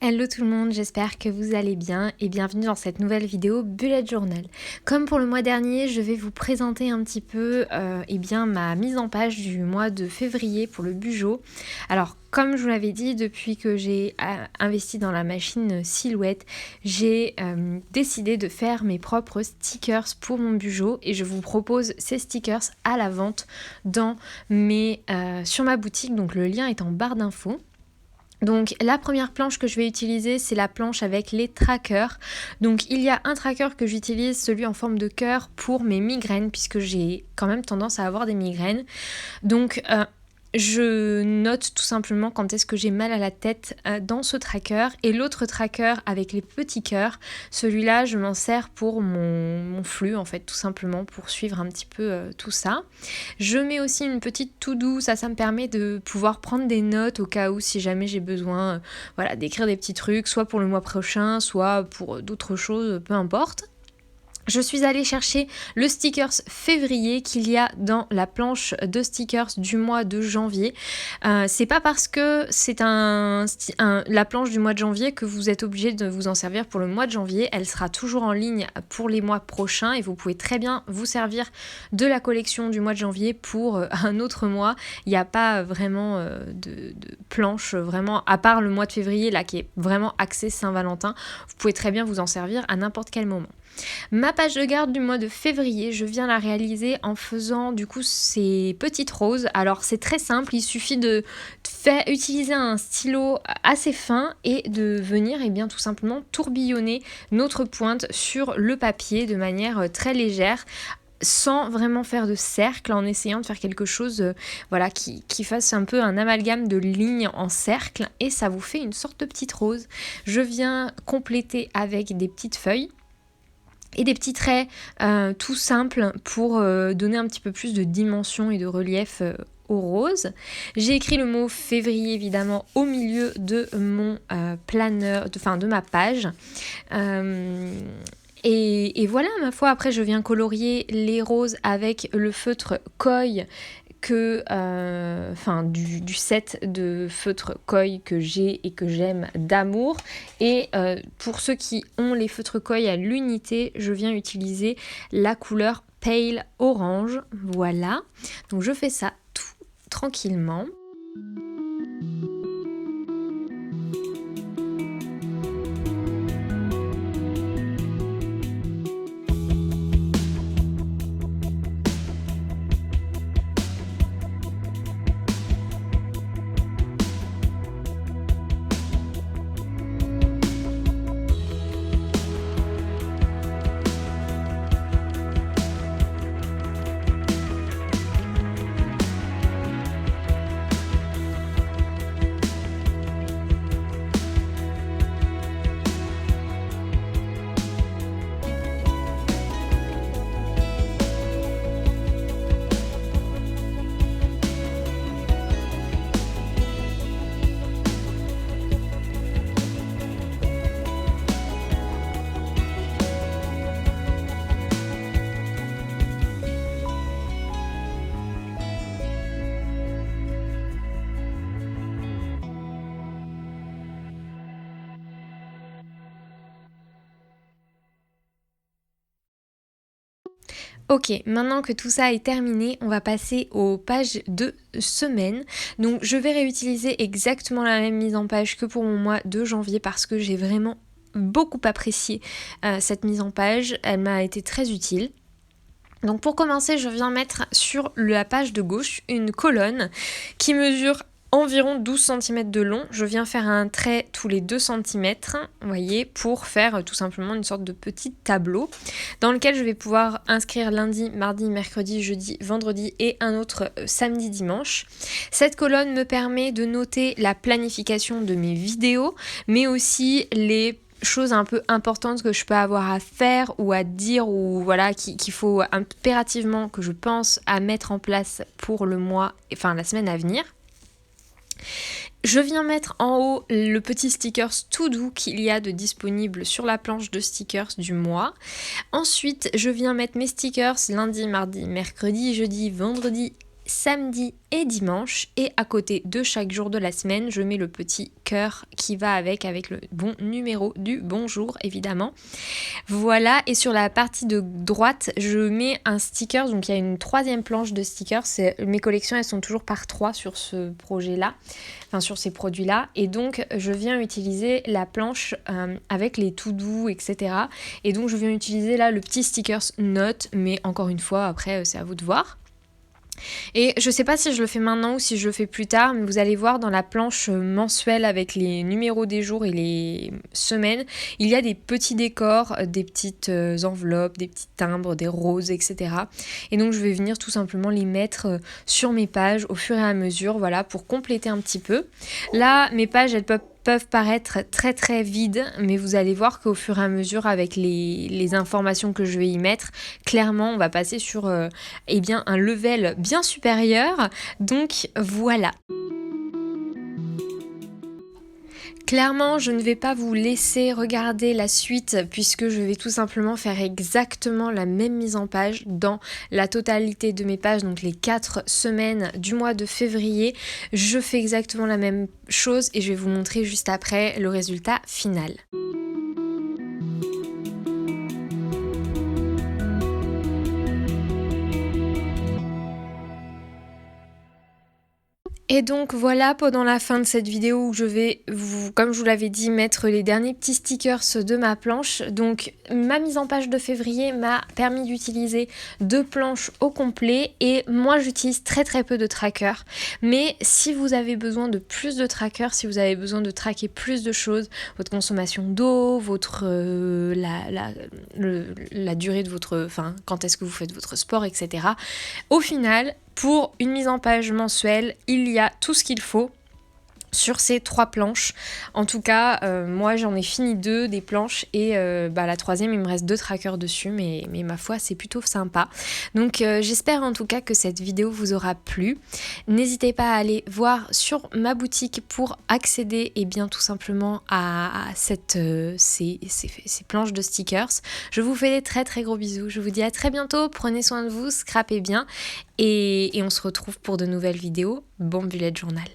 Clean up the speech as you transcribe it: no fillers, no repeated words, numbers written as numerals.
Hello tout le monde, j'espère que vous allez bien et bienvenue dans cette nouvelle vidéo Bullet Journal. Comme pour le mois dernier, je vais vous présenter un petit peu ma mise en page du mois de février pour le Bujo. Alors comme je vous l'avais dit, depuis que j'ai investi dans la machine Silhouette, j'ai décidé de faire mes propres stickers pour mon Bujo et je vous propose ces stickers à la vente sur ma boutique, donc le lien est en barre d'infos. Donc la première planche que je vais utiliser, c'est la planche avec les trackers. Donc il y a un tracker que j'utilise, celui en forme de cœur, pour mes migraines, puisque j'ai quand même tendance à avoir des migraines. Donc je note tout simplement quand est-ce que j'ai mal à la tête dans ce tracker. Et l'autre tracker avec les petits cœurs, celui-là je m'en sers pour mon flux en fait, tout simplement pour suivre un petit peu tout ça. Je mets aussi une petite to-do, ça me permet de pouvoir prendre des notes au cas où si jamais j'ai besoin d'écrire des petits trucs, soit pour le mois prochain, soit pour d'autres choses, peu importe. Je suis allée chercher le stickers février qu'il y a dans la planche de stickers du mois de janvier. C'est pas parce que c'est la planche du mois de janvier que vous êtes obligé de vous en servir pour le mois de janvier. Elle sera toujours en ligne pour les mois prochains et vous pouvez très bien vous servir de la collection du mois de janvier pour un autre mois. Il n'y a pas vraiment de planche, vraiment, à part le mois de février là qui est vraiment axé Saint-Valentin. Vous pouvez très bien vous en servir à n'importe quel moment. Ma page de garde du mois de février, je viens la réaliser en faisant du coup ces petites roses. Alors c'est très simple, il suffit de utiliser un stylo assez fin et de venir tout simplement tourbillonner notre pointe sur le papier de manière très légère, sans vraiment faire de cercle, en essayant de faire quelque chose qui fasse un peu un amalgame de lignes en cercle, et ça vous fait une sorte de petite rose. Je viens compléter avec des petites feuilles et des petits traits tout simples pour donner un petit peu plus de dimension et de relief au rose. J'ai écrit le mot février évidemment au milieu de mon planeur, de ma page. Et voilà, ma foi, après je viens colorier les roses avec le feutre Koi du set de feutres Koi que j'ai et que j'aime d'amour. Et pour ceux qui ont les feutres Koi à l'unité, je viens utiliser la couleur Pale Orange. Voilà, donc je fais ça tout tranquillement. Ok, maintenant que tout ça est terminé, on va passer aux pages de semaine. Donc je vais réutiliser exactement la même mise en page que pour mon mois de janvier parce que j'ai vraiment beaucoup apprécié cette mise en page. Elle m'a été très utile. Donc pour commencer, je viens mettre sur la page de gauche une colonne qui mesure environ 12 cm de long. Je viens faire un trait tous les 2 cm, vous voyez, pour faire tout simplement une sorte de petit tableau dans lequel je vais pouvoir inscrire lundi, mardi, mercredi, jeudi, vendredi et un autre samedi, dimanche. Cette colonne me permet de noter la planification de mes vidéos, mais aussi les choses un peu importantes que je peux avoir à faire ou à dire ou qu'il faut impérativement que je pense à mettre en place pour la semaine à venir. Je viens mettre en haut le petit stickers tout doux qu'il y a de disponible sur la planche de stickers du mois. Ensuite, je viens mettre mes stickers lundi, mardi, mercredi, jeudi, vendredi, samedi et dimanche, et à côté de chaque jour de la semaine, je mets le petit cœur qui va avec le bon numéro du bonjour évidemment. Voilà, et sur la partie de droite, je mets un sticker, donc il y a une troisième planche de stickers. Mes collections, elles sont toujours par 3 sur ce projet-là, enfin sur ces produits-là, et donc je viens utiliser la planche avec les tout doux, etc. Et donc je viens utiliser là le petit stickers note, mais encore une fois, après c'est à vous de voir. Et je sais pas si je le fais maintenant ou si je le fais plus tard, mais vous allez voir dans la planche mensuelle avec les numéros des jours et les semaines, il y a des petits décors, des petites enveloppes, des petits timbres, des roses, etc. Et donc je vais venir tout simplement les mettre sur mes pages au fur et à mesure, voilà, pour compléter un petit peu. Là, mes pages, elles peuvent paraître très très vides, mais vous allez voir qu'au fur et à mesure avec les informations que je vais y mettre, clairement on va passer sur eh bien un level bien supérieur, donc voilà. Clairement, je ne vais pas vous laisser regarder la suite puisque je vais tout simplement faire exactement la même mise en page dans la totalité de mes pages, donc les 4 semaines du mois de février. Je fais exactement la même chose et je vais vous montrer juste après le résultat final. Et donc voilà, pendant la fin de cette vidéo où je vais vous, comme je vous l'avais dit, mettre les derniers petits stickers de ma planche. Donc ma mise en page de février m'a permis d'utiliser 2 planches au complet et moi j'utilise très très peu de trackers. Mais si vous avez besoin de plus de trackers, si vous avez besoin de tracker plus de choses, votre consommation d'eau, votre la durée de votre, enfin quand est-ce que vous faites votre sport, etc. Au final, pour une mise en page mensuelle, il y a tout ce qu'il faut sur ces 3 planches. En tout cas, moi j'en ai fini 2 des planches et la troisième, il me reste 2 trackers dessus, mais ma foi, c'est plutôt sympa. Donc j'espère en tout cas que cette vidéo vous aura plu. N'hésitez pas à aller voir sur ma boutique pour accéder et bien tout simplement à ces planches de stickers. Je vous fais des très très gros bisous. Je vous dis à très bientôt. Prenez soin de vous, scrapez bien et on se retrouve pour de nouvelles vidéos. Bon bullet journal.